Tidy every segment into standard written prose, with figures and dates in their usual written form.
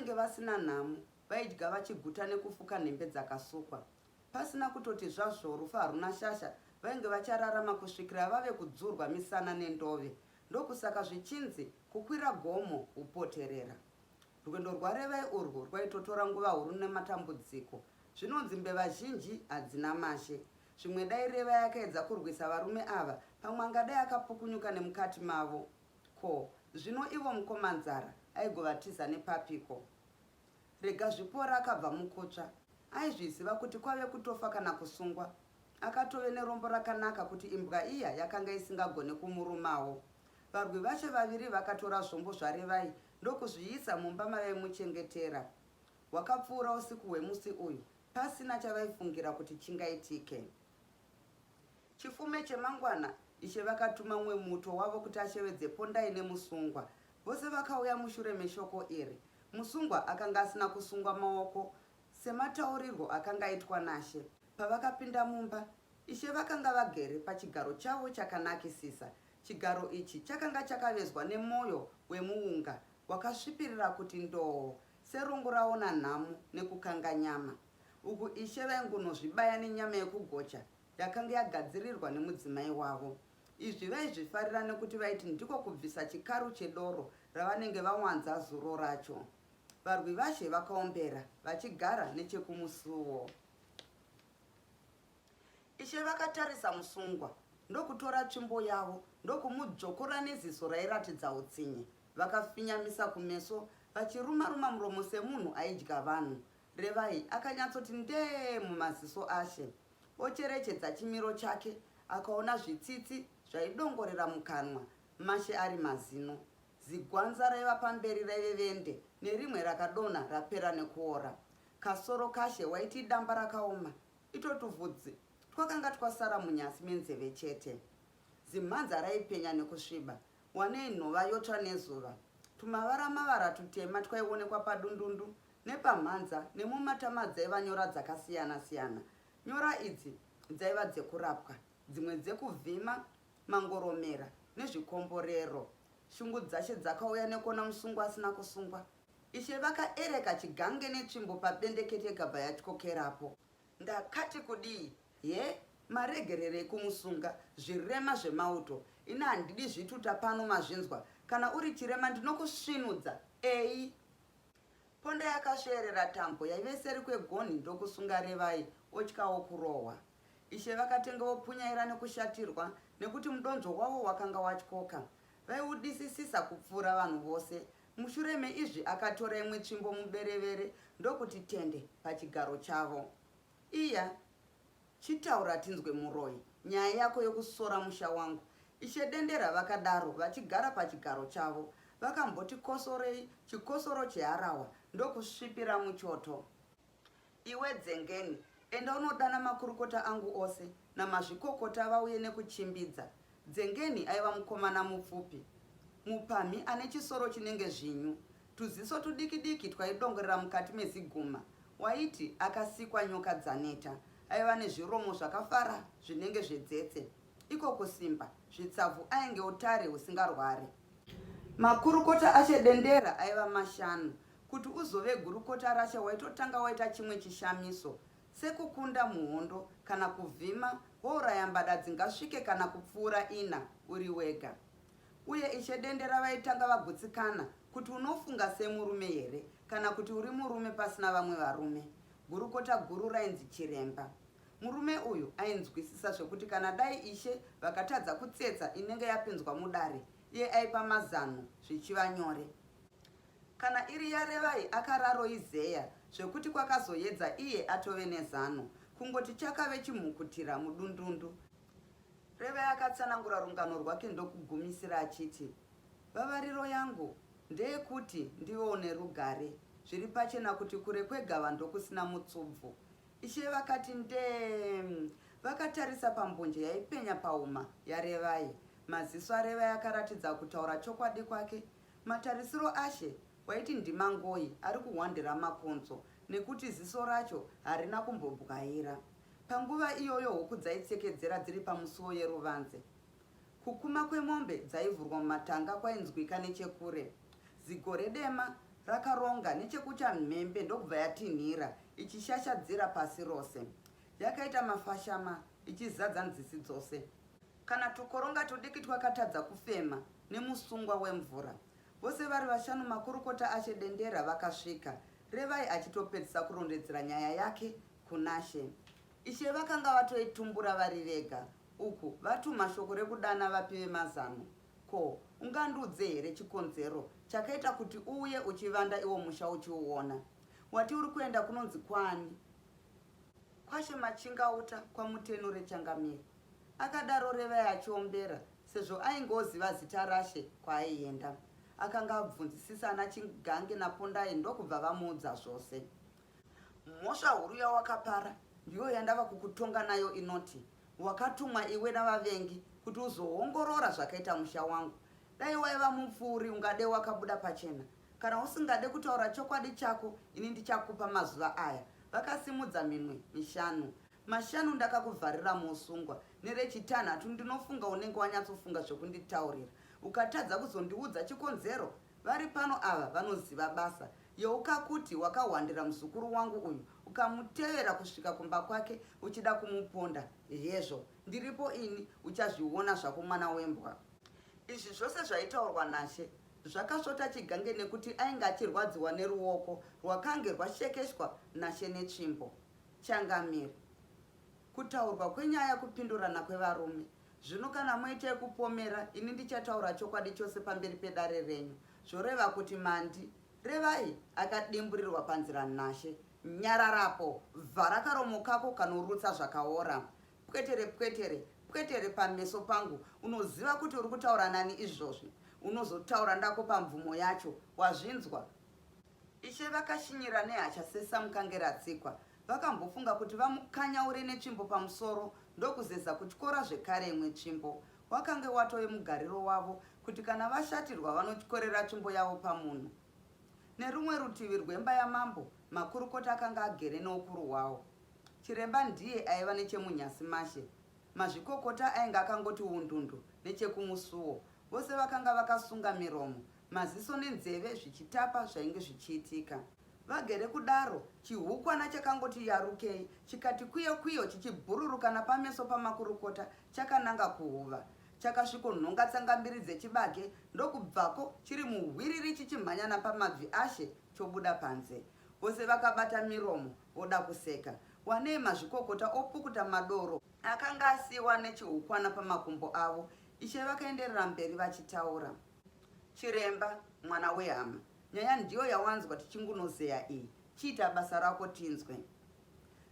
vainge vasina nhamo, vaidya vachiguta nekufuka nhembe dzakasukwa. Pasina kutoti zvazvo rufu haruna shasha, vainge vachararama kusvikira vave kudzurwa misana nendove. Ndokusaka zvichinzi kukwira gomo upoterera. Rwendo rwarevai urwu rwaitotora nguva huru nematambudziko. Zvinonzi mbeva zhinji hadzina mashe. Zvimwe dai revai akaedza kurwisa varume ava, pamwe angadai akapukunyuka nemukati mavo. Ko, zvino ivo mukomanzara aigovatiza nepapiko. Rega zvipora akabva mukutsva. Aizviziva kuti kwave kutofa kana kusungwa. Akatove nerombo rakanaka kuti imbwa iya yakanga isingagone kumurumawo. Varwi vacho vaviri vakatora zvombo zvarevai ndokuzviisa mumba mavaimuchengetera. Wakapfuura usiku hwemusi uyu, pasina chavaifungira kuti chingaitike. Chifume chemangwana, Ishe vakatuma mumwe muto wavo kuti ashevedze pondai nemusungwa. Vose vakauya mushure meshoko iri. Musungwa akanga asina kusungwa maoko semataurirwo akanga aitwa naShe. Pavakapinda mumba, Ishe vakanga vagere pachigaro chavo chakanakisisa. Chigaro ichi chakanga chakavezwa nemoyo wemuunga wakasvipirira kuti ndoo, serungu raona nhamo nekukanga nyama. Uku Ishe vaingunozvibaya nenyama yekugocha yakanga yagadzirirwa nemudzimai wavo. Izvi vaizvifarira nekuti vaiti ndiko kubvisa chikaru chedoro ravanenge vawanza zuro racho. Varwi vaShe vakaombera vachigara nechekumusuwo. Ishe vakatarisa musungwa ndokutora tsvimbo yavo ndokumudzvokora neziso rairatidza utsinye. Vakafinyamisa kumeso vachiruma-ruma muromo semunhu aidya vanhu. Revai akanyatsoti ndee mumaziso aShe. Ocherechedza chimiro chake akaona zvitsitsi zvaidongorera mukanwa, mashe ari mazino. Zigwanza raiva pamberi raivevende nerimwe rakadonha rapera nekuora. Kasoro kaShe waiti damba rakaoma. Itotuvhudzi twakanga twasara munyasi menzeve chete. Zimhanza raipenya nekusviba, wanei nhova yotsva nezuva. Tumavara-mavara tutema twaionekwa padundundu nepamhanza nemumatama dzaiva nyora dzakasiyana-siyana. Nyora idzi dzaiva dzekurapwa, dzimwe dzekuvhima, mangoromera nezvikomborero. Shungu dzaShe dzakauya nekuona musungwa asina kusungwa. Ishe vakaereka chigange netsvimbo pabendekete gabva yatyokerapo. Ndakati kudii? Ye, maregerere ekumusunga, zvirema zvemauto. Ina handidi zvituta pano mazvinzwa. Kana uri chirema ndinokusvinudza. Ei. Ponda yakasverera tambo yaive seri kwegonhi ndokusunga revai, otyawo kurohwa. Ishe vakatenga vopunyaira nekushatirwa nekuti mudonzvo wavo wakanga watyoka. Vaiudisisisa kupfuura vanhu vose. Mushure meizvi akatora imwe tsvimbo muberevere ndokuti tende pachigaro chavo. Iya, chitaura tinzwe muroyi, nyaya yako yokusora musha wangu. Ishe dendera vakadaro vachigara pachigaro chavo. Vakamboti kosorei chikosoro cheharahwa ndokusvipira muchoto. Iwe Dzengeni, enda unodana makurukota angu ose namazvikokota vauye nekuchimbidza. Dzengeni aiva mukomana mupfupi, mupamhi ane chisoro chinenge zvinyu, tuziso tudiki-diki twaidongorera mukati meziguma. Waiti akasikwa nyoka dzaneta. Aiva nezviromo zvakafara zvinenge zvedzetse. Iko kusimba, zvitsavhu ainge utare husingarwari. Makurukota aShe dendera aiva 5. Kuti uzove gurukota raShe waitotanga waita chimwe chishamiso, sekukunda muhondo kana kuvhima wouraya mbada dzingasvike kana kupfuura 4 uri wega. Uye Ishe dendera vaitanga vagutsikana kuti unofunga semurume here kana kuti uri murume pasina vamwe varume. Gurukota guru rainzi Chiremba. Murume uyu ainzwisisa zvekuti kana dai Ishe vakatadza kutsetsa inenge yapinzwa mudare, iye aipa mazano zvichiva nyore. Kana iri yarevai akararoizeya zvekuti kwakazoedza iye atove nezano, kungoti chakave chimhukutira mudundundu. Revai akatsanangura rungano rwake ndokugumisira achiti, vavariro yangu ndeyekuti ndione rugare, zviri pachena kuti kure kwegava ndokusina mutsubvu. Ishe vakati ndee. Vakatarisa pambonje yaipenya pauma yarevai. Maziso arevai akaratidza kutaura chokwadi kwake. Matarisiro aShe waiti ndimangoyi ari kuhwandira makonzo nekuti ziso racho harina kumbobwaira. Panguva iyoyo huku dzaitsekedzera dziri pamusuwo yeruvanze. Kukuma kwemombe dzaivhurwa mumatanga kwainzwika nechekure. Zigore dema rakaronga nechekuti mhembe ndokubva yatinhira ichishashadzira pasi rose. Yakaita mafashama ichizadza nzisi dzose. Kana tukoronga tudiki twakatadza kufema nemusungwa wemvura. Vose vari vashanu makurukota ashe Dendera vakasvika, Revai achitopedzisa kurondedzera nyaya yake kunashe. Ishe vakanga vatoitumbura vari vega, uku vatuma shoko rekudana vapiwe mazano. Ko, ungandudze here chikonzero chakaita kuti uye uchivanda iwo musha uchiuona? Wati uri kuenda kunonzi kwani? Kwashe Machingauta kwaMutenure Changamire. Akadaro Revai achiombera, sezvo aingoziva zita rashe kwaaienda. Akanga abvunzisisa ana Chigange naPondai ndokubva vamuudza zvose. Mhosva huru yawakapara ndiyo yandava kukutonga nayo inoti, wakatumwa iwe navavengi kuti uzoongorora zvakaita musha wangu. Dai waiva mupfuri ungade wakabuda pachena. Kana usingade kutaura chokwadi chako, ini ndichakupa mazuva aya. Vakasimudza minwe mishanu. Mashanu ndakakuvharira muusungwa. Nerechitanhatu ndinofunga unenge wanyatsofunga zvokunditaurira. Ukatadza kuzondiudza chikonzero, vari pano ava vanoziva basa. Youkakuti wakahwandira muzukuru wangu uyu, ukamutevera kusvika kumba kwake uchida kumuponda. Yezvo, ndiripo ini, uchazviona zvako mwana wembwa. Izvi zvose zvaitaurwa naShe zvakasvota Chigange nekuti ainge achirwadziwa neruoko rwakange rwashekeshwa naShe netsvimbo. Changamire. Kutaurwa kwenyaya kupindurana kwevarume. Zvino kana muite kupomera, ini ndichataura chokwadi chose pamberi pedare renyu. Zvoreva kuti mandi, Revai akadimburirwa panzira naShe. Nyararapo, vhara karomo kako kanorutsa zvakaora. Pwetere pameso pangu, unoziva kuti uri kutaura nani izvozvi. Unozotaura ndako pamvumo yacho, wazvinzwa? Ishe vakashinyira nehasha sesamukange ratsikwa. Vakambofunga kuti vamukanyaure netsvimbo pamusoro, ndokuzeza kutyora zvekare imwe tsvimbo. Wakange watove mugariro wavo kuti kana vashatirwa vanotyorera tsvimbo yavo pamunhu. Nerumwe rutivi rwemba yamambo, makurukota akanga agere neukuru hwawo. Chiremba ndiye aiva nechemunyasi mashe. Mazvikokota ainge akangoti undundu nechekumusuwo. Vose vakanga vakasunga miromo, maziso nenzeve zvichitapa zvainge zvichiitika. Vagere kudaro, chihukwana chakangoti yarukei, chikati kwiyo chichibhururuka napameso pamakurukota chakananga kuhuva. Chakasvikonhonga tsangambiri dzechibage, ndokubvako chiri muhwiriri chichimhanya napamabvi ashe chobuda panze. Vose vakabata miromo, voda kuseka. Wanei mazvikokota opukuta madoro akanga asiwa nechihukwana pamakumbo avo. Ishe vakaenderera mberi vachitaura. Chiremba, mwana wehama, nyaya ndiyo yawanzwa tichingunozeya iyi. Chiita basa rako tinzwe.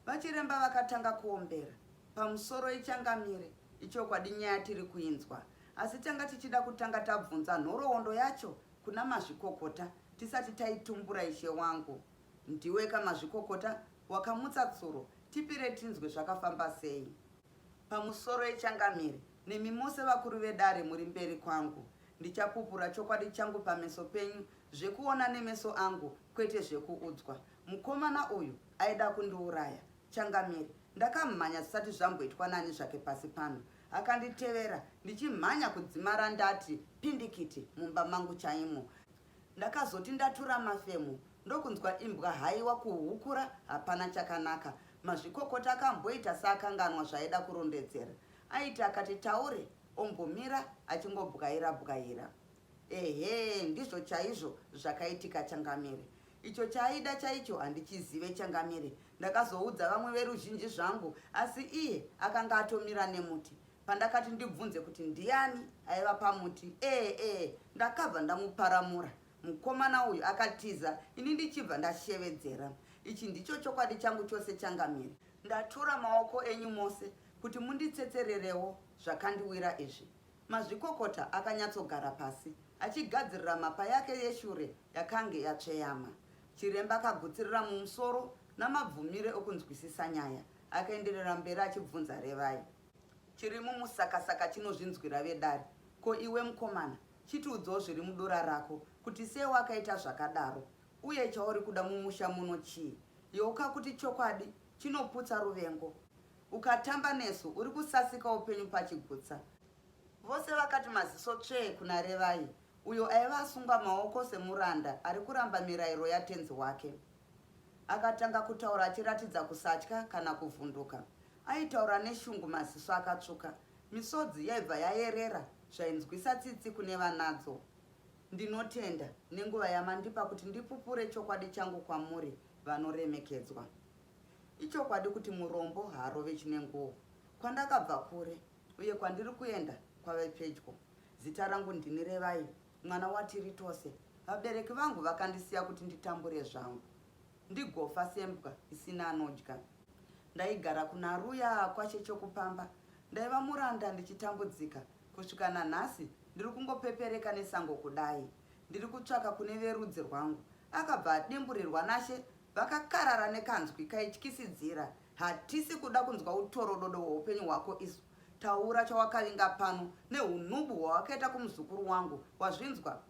Vachiremba vakatanga kuombera. Pamusoro iChangamire, ichokwadi nyaya tiri kuinzwa. Asi tanga tichida kutanga tabvunza nhoroondo yacho kuna mazvikokota tisati taitumbura ishe wangu. Ndiwe kamazvikokota wakamutsa tsuro, tipire tinzwe zvakafamba sei. Pamusoro iChangamire, nemi mose vakuru vedare muri mberi kwangu. Ndichapupura chokwadi changu pameso penyu, zvekuona nemeso angu, kwete zvekuudzwa. Mukomana uyu aida kundiuraya. Changamire, ndakamhanya zvisati zvamboitwa nani zvake pasi pano. Akanditevera, ndichimhanya kudzimara ndati pindikiti mumba mangu chaimo. Ndakazoti ndatura mafemo, ndokunzwa imbwa haiwa kuhukura, hapana chakanaka. Mazvikokota akamboita saakanganwa zvaida kurondedzera. Aiti akati taure, ombomira achingobwaira. Ehe, ndizvo chaizvo zvakaitika Changamire. Icho chaida chaicho handichizive Changamire. Ndakazoudza vamwe veruzhinji zvangu, asi iye akanga atomira nemuti. Pandakati ndibvunze kuti ndiani aiva pamuti, ndakabva ndamuparamura. Mukomana uyu akatiza, ini ndichibva ndashevedzera. Ichi ndicho chokwadi changu chose Changamire. Ndatura maoko enyu mose kuti munditsetsererewo zvakandiwira izvi. Mazvikokota akanyatsogara pasi, achigadzirira mapa yake yeshure yakange yatsveyama. Chiremba akagutsirira mumusoro namabvumire okunzwisisa nyaya. Akaenderera mberi achibvunza Revai. Chiri mumusakasaka chinozvinzwira vedare. Ko iwe mukomana, chitiudzawo zviri mudora rako, kuti sei wakaita zvakadaro, uye chauri kuda mumusha muno chii? Yoka kuti chokwadi chinoputsa ruvengo. Ukatamba nesu uri kusasika upenyu pachigutsa. Vose vakati maziso tsvee kuna Revai. uyo aiva asunga maoko semuranda ari kuramba mirayiro yatenzi wake. Akatanga kutaura achiratidza kusatya kana kuvhunduka. Aitaura neshungu, maziso akatsvuka, misodzi yaibva yayerera zvainzwisa tsitsi kune vanadzo. Ndinotenda nenguva yamandipa kuti ndipupure chokwadi changu kwamuri vanoremekedzwa. Ichokwadi kuti murombo haarove chinenguo. Kwandakabva kure uye kwandiri kuenda kwave pedyo. Zita rangu ndini Revai, mwana watiri tose. Vabereki vangu vakandisiya kuti nditambure zvangu, ndigofa sembwa isina anodya. Ndaigara kuna Ruya kwache chokupamba. Ndaiva muranda ndichitambudzika kusvika nanhasi ndiri kungopepereka nesango kudai. Ndiri kutsvaka kune verudzi rwangu. Akabva adimburirwa naShe, vakakarara nekanzwi kaityisidzira. Hatisi kuda kunzwa utorododo hweupenyu hwako isu. Taura chawakavinga pano neunhubu hwawakaita kumuzukuru wangu. Wazvinzwa?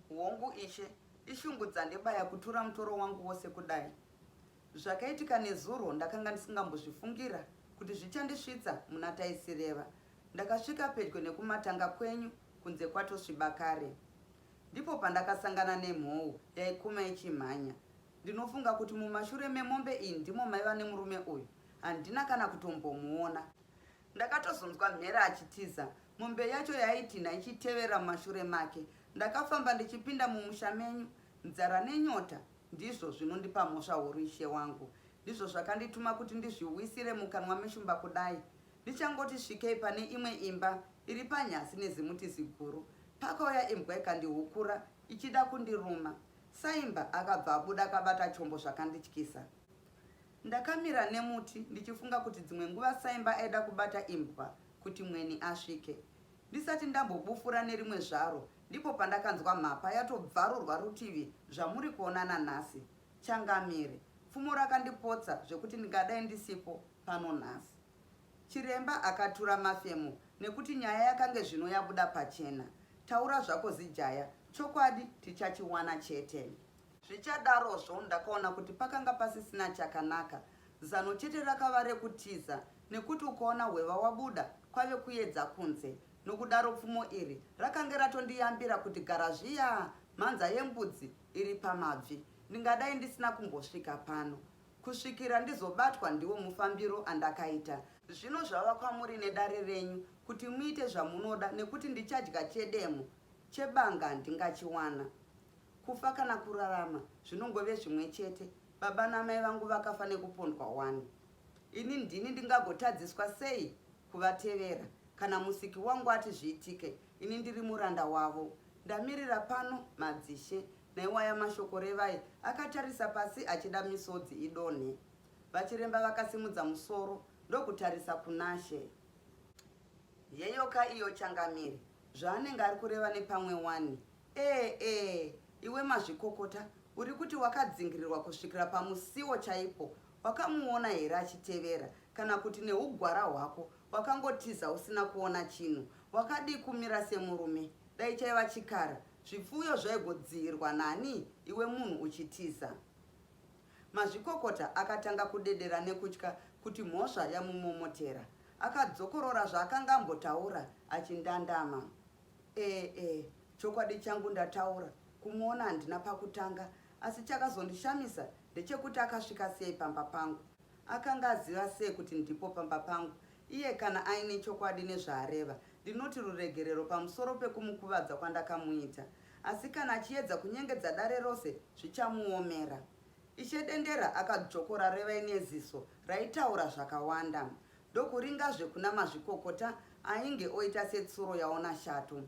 Hongu Ishe, ishungu dzandibaya kutura mutoro wangu wose kudai. Zvakaitika nezuro ndakanga ndisingambozvifungira kuti zvichandisvitsa muna taisireva. Ndakasvika pedyo nekumatanga kwenyu kunze kwatosviba kare. Ndipo pandakasangana nemhou yaikuma ichimhanya. Ndinofunga kuti mumashure memombe iyi ndimo maiva nemurume uyu. Handina kana kutombomuona. Ndakatozonzwa mhera achitiza. Mombe yacho yaitinha ichitevera mumashure make. Ndakafamba ndichipinda mumusha menyu. Nzara nenyota ndizvo zvinondipa mhosva huru, Ishe wangu. Ndizvo zvakandituma kuti ndizviwisire mukanwa meshumba kudai. Ndichangoti svikei pane imwe imba iri panyasi nezimuti ziguru. Pakauya imbwa ikandihukura ichida kundiruma. Saimba akabva abuda akabata chombo zvakandityisa. Ndakamira nemuti ndichifunga kuti dzimwe nguva Saimba aida kubata imbwa kuti mweni asvike. Ndisati ndambobufura nerimwe zvaro, ndipo pandakanzwa mhapa yatobvarurwa rutivi zvamuri kuonana nhasi. Changamire, pfumo rakandipotsa zvekuti ndingadai ndisipo pano nhasi. Chiremba akatura mafemo nekuti nyaya yakange zvino yabuda pachena. Taura zvako Zijaya, chokwadi tichachiwana chete. Zvichadarozvo ndakaona kuti pakanga pasisina chakanaka. Zano chete rakava rekutiza, nekuti ukaona hweva wabuda kwave kuedza kunze. Nokudaro pfumo iri rakange ratondiyambira kuti garazviya mhanza yembudzi iri pamabvi. Ndingadai ndisina kumbosvika pano. Kusvikira ndizobatwa ndiwo mufambiro andakaita. Zvino zvava kwamuri nedare renyu kuti muite zvamunoda, nekuti ndichadya chedemo chebanga ndingachiwana. Kufa kana kurarama zvinongove zvimwe chete. Baba namai vangu vakafa nekupondwa 1. Ini ndini ndingagotadziswa sei kuvatevera? Kana musiki wangu ati zviitike, ini ndiri muranda wavo. Ndamirira pano madzishe. Naiwaya mashoko Revai akatarisa pasi achida misodzi idonhe. Vachiremba vakasimudza musoro ndokutarisa kunaShe. Yeyoka iyo Changamire, zvaanenge ari kureva nepamwe 1. Iwe mazvikokota, uri kuti wakadzingirirwa kusvikira pamusiwo chaipo. Wakamuona here achitevera? Kana kuti neugwara hwako wakangotiza usina kuona chinhu? Wakadi kumira semurume? Dai chaiva chikara, zvipfuyo zvaigodziyirwa nani iwe munhu uchitiza? Mazvikokota akatanga kudedera nekutya kuti mhosva yamumomotera. Akadzokorora zvaakanga ambotaura achindandama. Chokwadi changu ndataura, kumuona handina pakutanga, asi chakazondishamisa ndechekuti akasvika sei pamba pangu. Akanga aziva sei kuti ndipo pamba pangu? Iye kana aine chokwadi nezvaareva, ndinoti ruregerero pamusoro pekumukuvadza kwandakamuita. Asi kana achiedza kunyengedza dare rose zvichamuomera. Ishe Dendera akadzokora Revai neziso raitaura zvakawanda. Ndokuringazve kuna mazvikokota ainge oita setsuro yaona shato.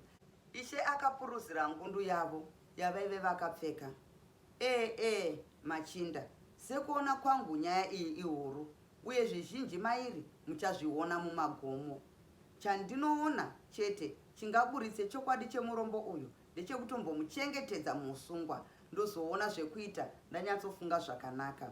Ishe akapuruzira ngundu yavo yavaive vakapfeka. Machinda, sekuona kwangu nyaya iyi ihuru, uye zvizhinji mairi muchazviona mumagomo. Chandinoona chete chingaburitse chokwadi chemurombo uyu ndechekutombomuchengetedza musungwa, ndozoona zvekuita ndanyatsofunga zvakanaka.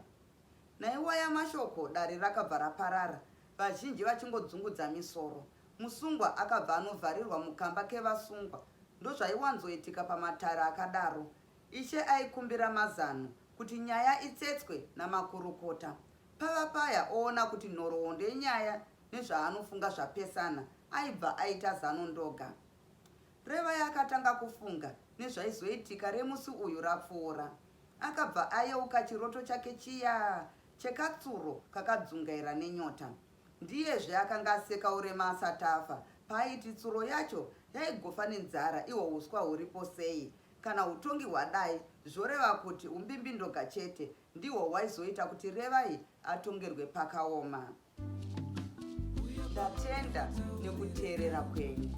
Naiwaya mashoko dare rakabva raparara, vazhinji vachingodzungudza misoro. Musungwa akabva anovharirwa mukamba kevasungwa. Ndozvaiwanzoitika pamatare akadaro. Ishe aikumbira mazano kuti nyaya itsetswe namakurukota. Pava paya oona kuti nhoroondo yenyaya nezvaanofunga zvapesana, aibva aita zano ndoga. Reva yakatanga kufunga nezvaizoitika remusi uyu rapfuura. Akabva ayeuka chiroto chake chiya chekatsuro kakadzungaira nenyota. Ndiyezve akanga aseka urema asati afa. Paaiti tsuro yacho yaigofa nenzara ihwo uswa huripo sei. Kana utongi hwadai zvoreva kuti umbimbindo chete ndihwo hwaizoita kuti Revai atongerwe pakaoma. Ndatenda nekuteerera kwenyu.